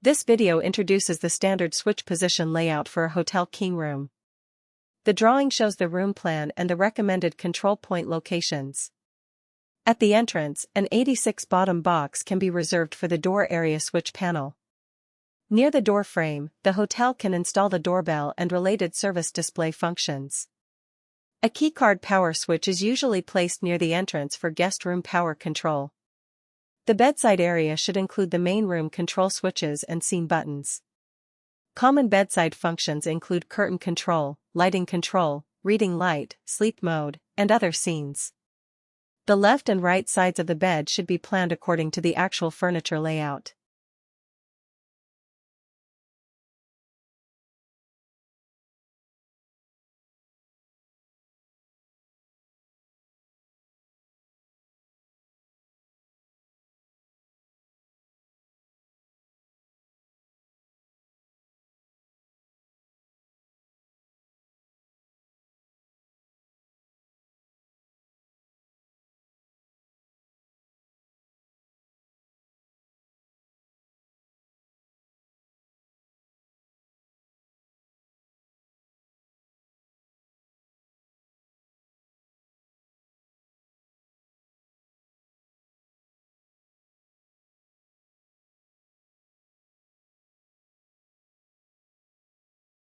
This video introduces the standard switch position layout for a hotel king room. The drawing shows the room plan and the recommended control point locations. At the entrance, an 86 bottom box can be reserved for the door area switch panel. Near the door frame, the hotel can install the doorbell and related service display functions. A keycard power switch is usually placed near the entrance for guest room power control. The bedside area should include the main room control switches and scene buttons. Common bedside functions include curtain control, lighting control, reading light, sleep mode, and other scenes. The left and right sides of the bed should be planned according to the actual furniture layout.